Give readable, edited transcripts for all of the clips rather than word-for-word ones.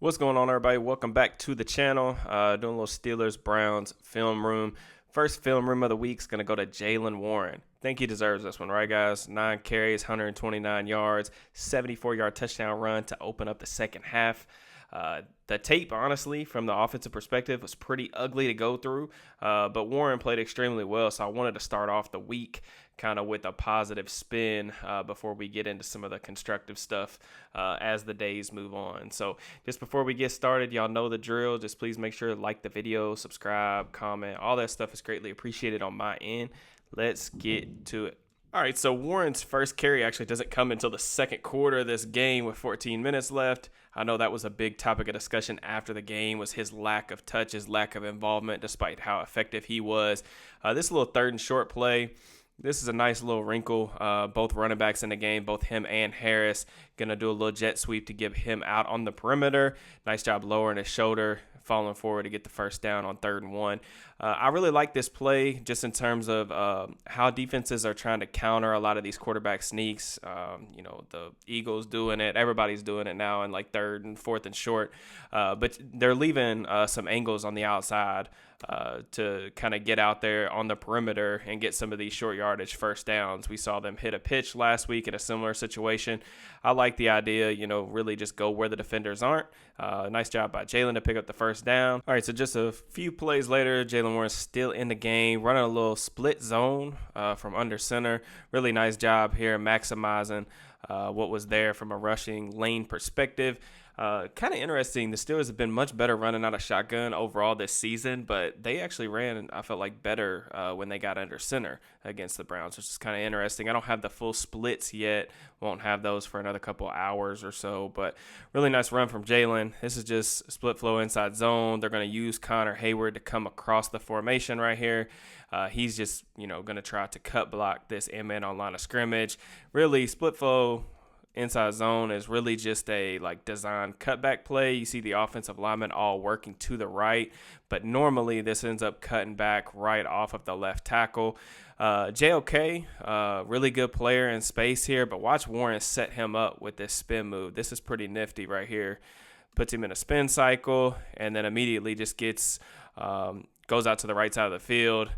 What's going on, everybody? Welcome back to the channel. Doing a little Steelers-Browns film room. First film room of the week is going to go to Jaylen Warren. Think he deserves this one, right, guys? 9 carries, 129 yards, 74-yard touchdown run to open up the second half. The tape, honestly, from the offensive perspective, was pretty ugly to go through, but Warren played extremely well, so I wanted to start off the week kind of with a positive spin before we get into some of the constructive stuff as the days move on. So just before we get started, y'all know the drill. Just please make sure to like the video, subscribe, comment. All that stuff is greatly appreciated on my end. Let's get to it. All right, so Warren's first carry actually doesn't come until the second quarter of this game with 14 minutes left. I know that was a big topic of discussion after the game, was his lack of touch, his lack of involvement, despite how effective he was. This little third and short play, this is a nice little wrinkle. Both running backs in the game, both him and Harris, going to do a little jet sweep to get him out on the perimeter. Nice job lowering his shoulder, falling forward to get the first down on 3rd and 1. I really like this play just in terms of how defenses are trying to counter a lot of these quarterback sneaks. The Eagles doing it. Everybody's doing it now in like 3rd and 4th and short. But they're leaving some angles on the outside to kind of get out there on the perimeter and get some of these short yardage first downs. We saw them hit a pitch last week in a similar situation. I like the idea, really just go where the defenders aren't. Nice job by Jaylen to pick up the first down. All right, so just a few plays later, Jaylen Warren still in the game, running a little split zone from under center. Really nice job here maximizing what was there from a rushing lane perspective. Kind of interesting. The Steelers have been much better running out of shotgun overall this season, but they actually ran, I felt like, better when they got under center against the Browns, which is kind of interesting. I don't have the full splits yet. Won't have those for another couple hours or so, but really nice run from Jaylen. This is just split flow inside zone. They're going to use Connor Hayward to come across the formation right here. He's just, going to try to cut block this man on line of scrimmage. Really, split flow inside zone is really just a design cutback play. You see the offensive linemen all working to the right, but normally this ends up cutting back right off of the left tackle. JOK, really good player in space here, but watch Warren set him up with this spin move. This is pretty nifty right here. Puts him in a spin cycle and then immediately just goes out to the right side of the field.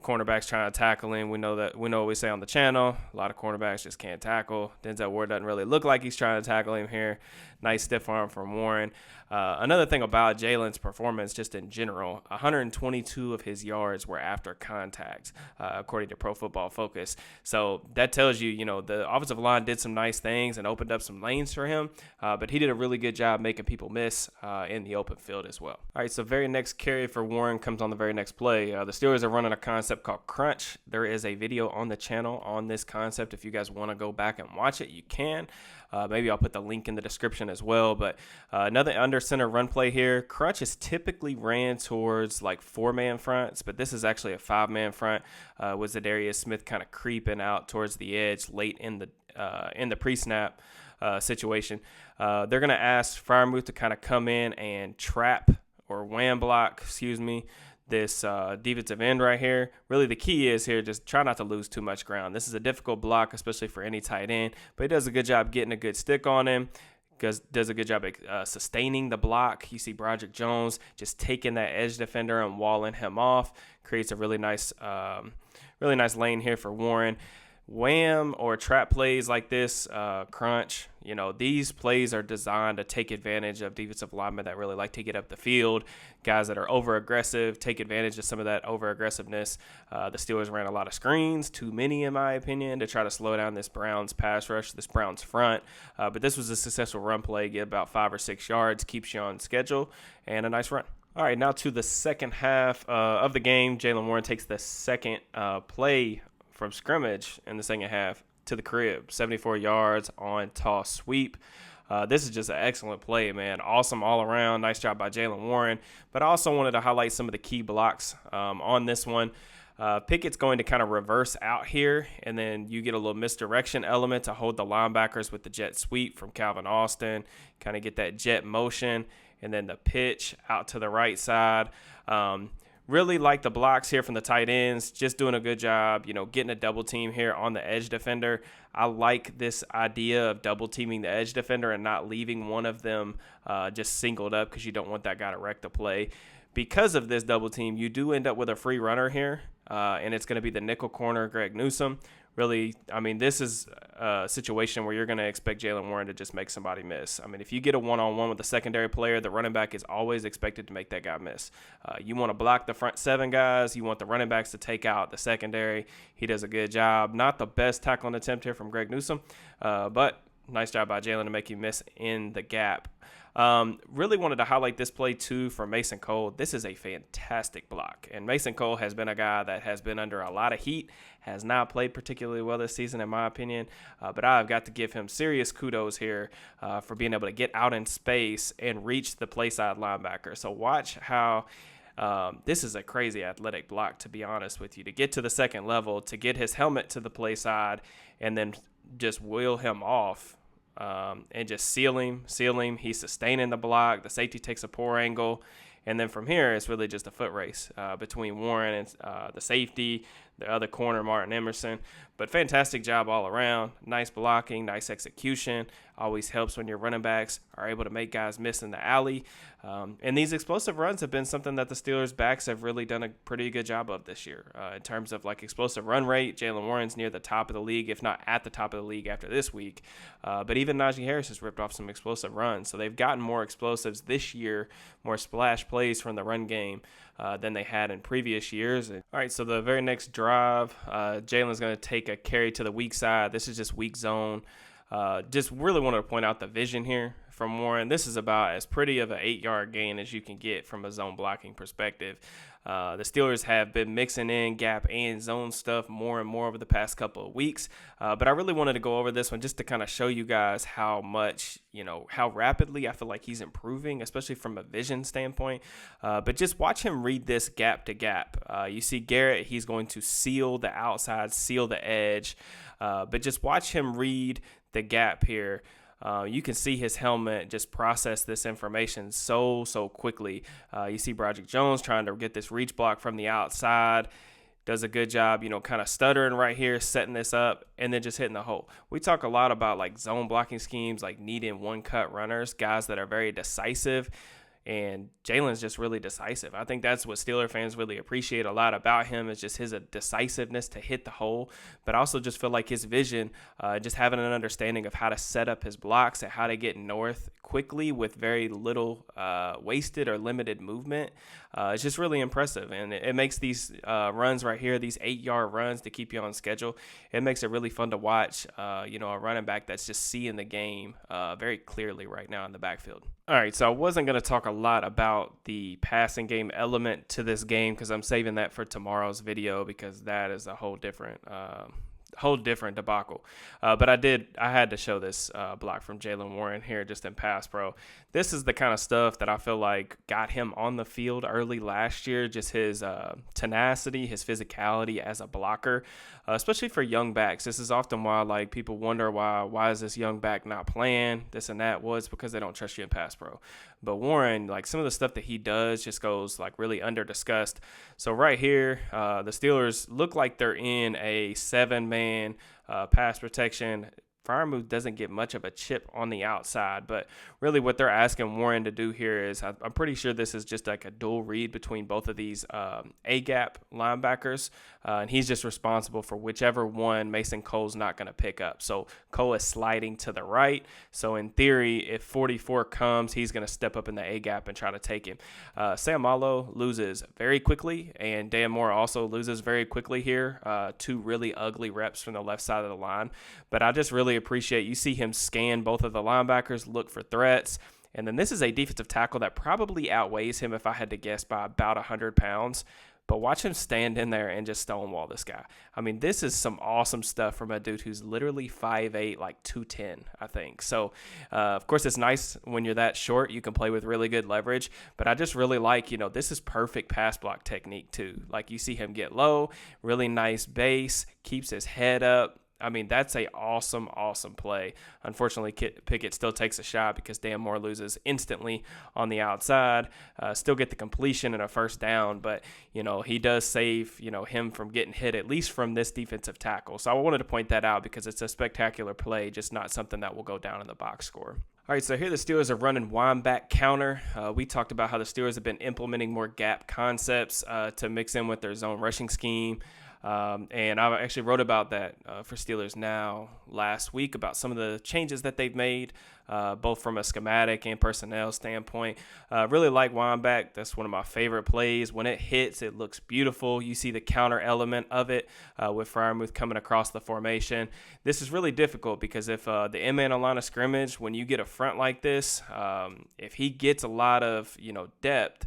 Cornerbacks trying to tackle him. We know what we say on the channel. A lot of cornerbacks just can't tackle. Denzel Ward doesn't really look like he's trying to tackle him here. Nice stiff arm from Warren. Another thing about Jaylen's performance just in general, 122 of his yards were after contact, according to Pro Football Focus. So that tells you, the offensive line did some nice things and opened up some lanes for him, but he did a really good job making people miss in the open field as well. All right, so very next carry for Warren comes on the very next play. The Steelers are running a concept called Crunch. There is a video on the channel on this concept. If you guys want to go back and watch it, you can. Maybe I'll put the link in the description as well. But another under center run play here. Crunch is typically ran towards 4-man fronts, but this is actually a 5-man front. With Zadarius Smith kind of creeping out towards the edge late in the pre-snap situation. They're going to ask Freiermuth to kind of come in and trap or wham block, this defensive end right here. Really the key is here, just try not to lose too much ground. This is a difficult block, especially for any tight end, but he does a good job getting a good stick on him. Does a good job sustaining the block. You see Broderick Jones just taking that edge defender and walling him off. Creates a really nice lane here for Warren. Wham or trap plays like this, crunch, these plays are designed to take advantage of defensive linemen that really like to get up the field, guys that are over-aggressive, take advantage of some of that over-aggressiveness. The Steelers ran a lot of screens, too many in my opinion, to try to slow down this Browns pass rush, this Browns front. But this was a successful run play, get about 5 or 6 yards, keeps you on schedule, and a nice run. All right, now to the second half of the game. Jaylen Warren takes the second play from scrimmage in the second half to the crib, 74 yards on toss sweep. This is just an excellent play, man. Awesome all around. Nice job by Jaylen Warren. But I also wanted to highlight some of the key blocks on this one. Pickett's going to kind of reverse out here, and then you get a little misdirection element to hold the linebackers with the jet sweep from Calvin Austin, kind of get that jet motion, and then the pitch out to the right side. Really like the blocks here from the tight ends, just doing a good job, getting a double team here on the edge defender. I like this idea of double teaming the edge defender and not leaving one of them just singled up because you don't want that guy to wreck the play. Because of this double team, you do end up with a free runner here, and it's going to be the nickel corner, Greg Newsome. Really, this is a situation where you're going to expect Jaylen Warren to just make somebody miss. If you get a one-on-one with a secondary player, the running back is always expected to make that guy miss. You want to block the front 7 guys. You want the running backs to take out the secondary. He does a good job. Not the best tackling attempt here from Greg Newsome, but nice job by Jaylen to make you miss in the gap. Really wanted to highlight this play too for Mason Cole. This is a fantastic block, and Mason Cole has been a guy that has been under a lot of heat, has not played particularly well this season in my opinion, but I've got to give him serious kudos here for being able to get out in space and reach the play side linebacker. So watch how this is a crazy athletic block, to be honest with you, to get to the second level, to get his helmet to the play side, and then just wheel him off. And just seal him. He's sustaining the block. The safety takes a poor angle. And then from here, it's really just a foot race between Warren and the safety, the other corner, Martin Emerson. But fantastic job all around. Nice blocking, nice execution. Always helps when your running backs are able to make guys miss in the alley. And these explosive runs have been something that the Steelers' backs have really done a pretty good job of this year. In terms of like explosive run rate, Jaylen Warren's near the top of the league, if not at the top of the league after this week. But even Najee Harris has ripped off some explosive runs. So they've gotten more explosives this year, more splash plays from the run game than they had in previous years. All right, so the very next drive, Jaylen's going to take a carry to the weak side. This is just weak zone. Just really wanted to point out the vision here from Warren. This is about as pretty of an 8-yard gain as you can get from a zone blocking perspective. The Steelers have been mixing in gap and zone stuff more and more over the past couple of weeks. But I really wanted to go over this one just to kind of show you guys how much, how rapidly I feel like he's improving, especially from a vision standpoint. But just watch him read this gap to gap. You see Garrett, he's going to seal the outside, seal the edge. But just watch him read the gap here. You can see his helmet just process this information so quickly. You see Broderick Jones trying to get this reach block from the outside. Does a good job, kind of stuttering right here, setting this up, and then just hitting the hole. We talk a lot about like zone blocking schemes, like needing one-cut runners, guys that are very decisive. And Jaylen's just really decisive. I think that's what Steeler fans really appreciate a lot about him, is just his decisiveness to hit the hole, but also just feel like his vision, just having an understanding of how to set up his blocks and how to get north quickly with very little wasted or limited movement. It's just really impressive, and it makes these runs right here, these 8-yard runs to keep you on schedule, it makes it really fun to watch, a running back that's just seeing the game very clearly right now in the backfield. All right, so I wasn't going to talk a lot about the passing game element to this game because I'm saving that for tomorrow's video, because that is a whole different debacle. But I had to show this block from Jaylen Warren here just in pass pro. This is the kind of stuff that I feel like got him on the field early last year, just his tenacity, his physicality as a blocker, especially for young backs. This is often why like people wonder why is this young back not playing, this and that. Well, it's because they don't trust you in pass pro. But Warren, like some of the stuff that he does just goes like really under discussed. So right here, the Steelers look like they're in a 7-man pass protection. Freiermuth doesn't get much of a chip on the outside, but really what they're asking Warren to do here is, I'm pretty sure this is just like a dual read between both of these A-gap linebackers, and he's just responsible for whichever one Mason Cole's not going to pick up. So Cole is sliding to the right, so in theory, if 44 comes, he's going to step up in the A-gap and try to take him. Samalo loses very quickly, and Dan Moore also loses very quickly here, 2 really ugly reps from the left side of the line, but I just really appreciate, you see him scan both of the linebackers, look for threats, and then this is a defensive tackle that probably outweighs him, if I had to guess, by about 100 pounds. But watch him stand in there and just stonewall this guy. This is some awesome stuff from a dude who's literally 5'8", like 210, I think. So, of course, it's nice when you're that short. You can play with really good leverage. But I just really like, this is perfect pass block technique too. Like you see him get low, really nice base, keeps his head up. I mean, that's a awesome, awesome play. Unfortunately, Pickett still takes a shot because Dan Moore loses instantly on the outside. Still get the completion and a first down, but, he does save, him from getting hit, at least from this defensive tackle. So I wanted to point that out because it's a spectacular play, just not something that will go down in the box score. All right, so here the Steelers are running wind-back counter. We talked about how the Steelers have been implementing more gap concepts to mix in with their zone rushing scheme. And I actually wrote about that for Steelers Now last week about some of the changes that they've made, both from a schematic and personnel standpoint. Really like wind-back. That's one of my favorite plays. When it hits, it looks beautiful. You see the counter element of it with Freiermuth coming across the formation. This is really difficult because if the in-man on line of scrimmage, when you get a front like this, if he gets a lot of depth,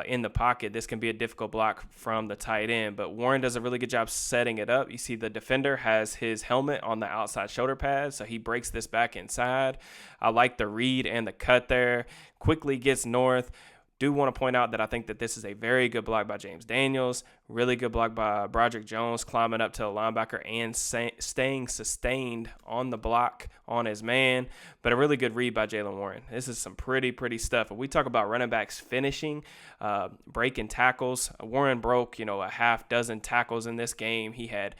in the pocket, this can be a difficult block from the tight end, but Warren does a really good job setting it up. You see the defender has his helmet on the outside shoulder pad, so he breaks this back inside. I like the read and the cut there. Quickly gets north. Do want to point out that I think that this is a very good block by James Daniels, really good block by Broderick Jones, climbing up to the linebacker and staying sustained on the block on his man, but a really good read by Jaylen Warren. This is some pretty stuff. When we talk about running backs finishing, breaking tackles, Warren broke, a half dozen tackles in this game. He had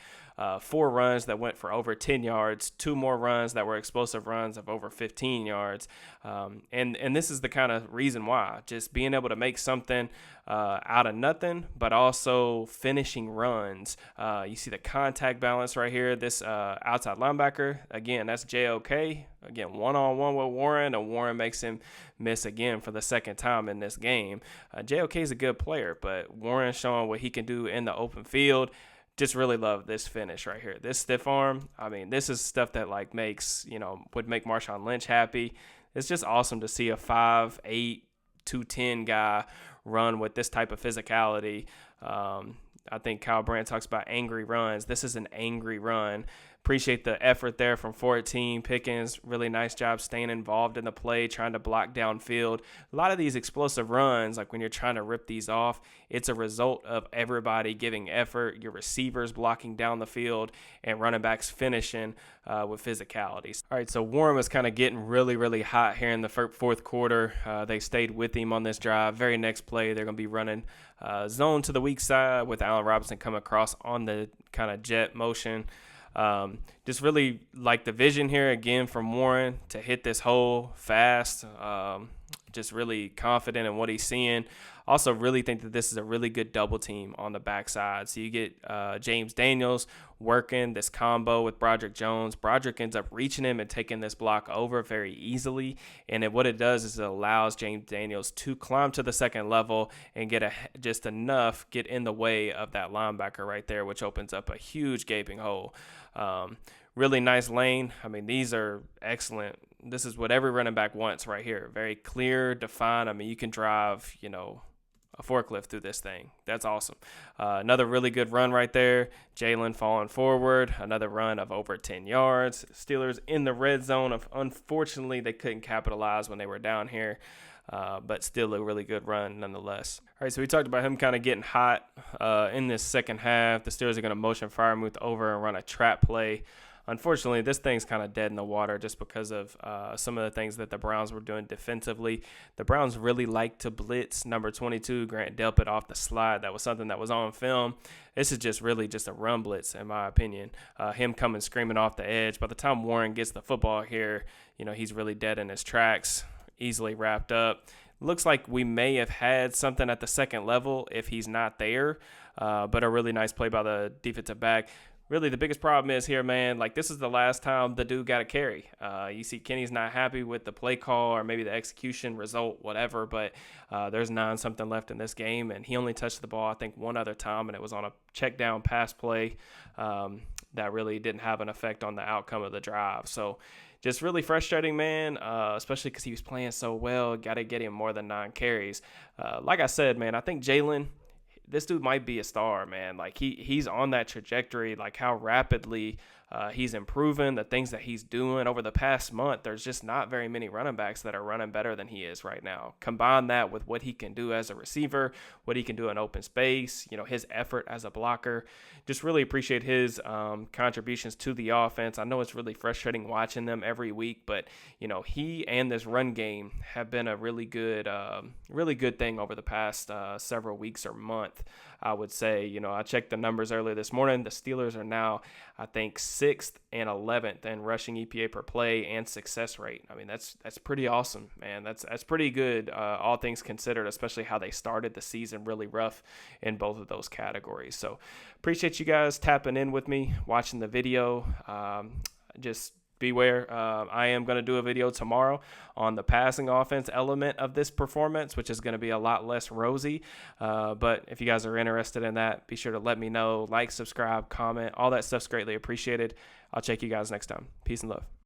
4 runs that went for over 10 yards, 2 more runs that were explosive runs of over 15 yards. And this is the kind of reason why, just being able to make something out of nothing, but also finishing runs. You see the contact balance right here. This outside linebacker, again, that's JOK. Again, one-on-one with Warren, and Warren makes him miss again for the second time in this game. JOK is a good player, but Warren showing what he can do in the open field. Just really love this finish right here. This stiff arm, I mean, this is stuff that would make Marshawn Lynch happy. It's just awesome to see a 5'8", 210 guy run with this type of physicality. I think Kyle Brandt talks about angry runs. This is an angry run. Appreciate the effort there from 14. Pickens, really nice job staying involved in the play, trying to block downfield. A lot of these explosive runs, like when you're trying to rip these off, it's a result of everybody giving effort, your receivers blocking down the field, and running backs finishing with physicality. All right, so Warren was kind of getting really hot here in the fourth quarter. They stayed with him on this drive. Very next play, they're going to be running zone to the weak side with Allen Robinson come across on the kind of jet motion. Just really like the vision here again from Warren to hit this hole fast. Just really confident in what he's seeing. Also really think that this is a really good double team on the backside. So you get James Daniels working this combo with Broderick Jones. Broderick ends up reaching him and taking this block over very easily. And what it does is it allows James Daniels to climb to the second level and get just enough get in the way of that linebacker right there, which opens up a huge gaping hole. Really nice lane. I mean, these are excellent. This is what every running back wants right here. Very clear, defined. I mean, you can drive, a forklift through this thing. That's awesome. Another really good run right there. Jaylen falling forward. Another run of over 10 yards. Steelers in the red zone. Unfortunately, they couldn't capitalize when they were down here. But still a really good run nonetheless. All right, so we talked about him kind of getting hot in this second half. The Steelers are going to motion Freiermuth over and run a trap play. Unfortunately, this thing's kind of dead in the water just because of some of the things that the Browns were doing defensively. The Browns really like to blitz number 22, Grant Delpit, off the slide. That was something that was on film. This is just really just a run blitz, in my opinion. Him coming screaming off the edge. By the time Warren gets the football here, he's really dead in his tracks, easily wrapped up. Looks like we may have had something at the second level if he's not there, but a really nice play by the defensive back. Really, the biggest problem is here, man, like this is the last time the dude got a carry. You see Kenny's not happy with the play call or maybe the execution result, whatever, but there's 9-something left in this game, and he only touched the ball, I think, one other time, and it was on a check down pass play that really didn't have an effect on the outcome of the drive. So just really frustrating, man, especially because he was playing so well. Got to get him more than 9 carries. Like I said, man, I think Jaylen, this dude might be a star, man. Like he's on that trajectory, like how rapidly he's improving, the things that he's doing over the past month. There's just not very many running backs that are running better than he is right now. Combine that with what he can do as a receiver, what he can do in open space, his effort as a blocker. Just really appreciate his contributions to the offense. I know it's really frustrating watching them every week, but he and this run game have been a really good thing over the past several weeks or month. I would say, I checked the numbers earlier this morning. The Steelers are now, I think, 6th and 11th in rushing EPA per play and success rate. I mean, that's pretty awesome, man. That's pretty good, all things considered, especially how they started the season really rough in both of those categories. So appreciate you guys tapping in with me, watching the video. Just beware. I am going to do a video tomorrow on the passing offense element of this performance, which is going to be a lot less rosy. But if you guys are interested in that, be sure to let me know. Like, subscribe, comment. All that stuff's greatly appreciated. I'll check you guys next time. Peace and love.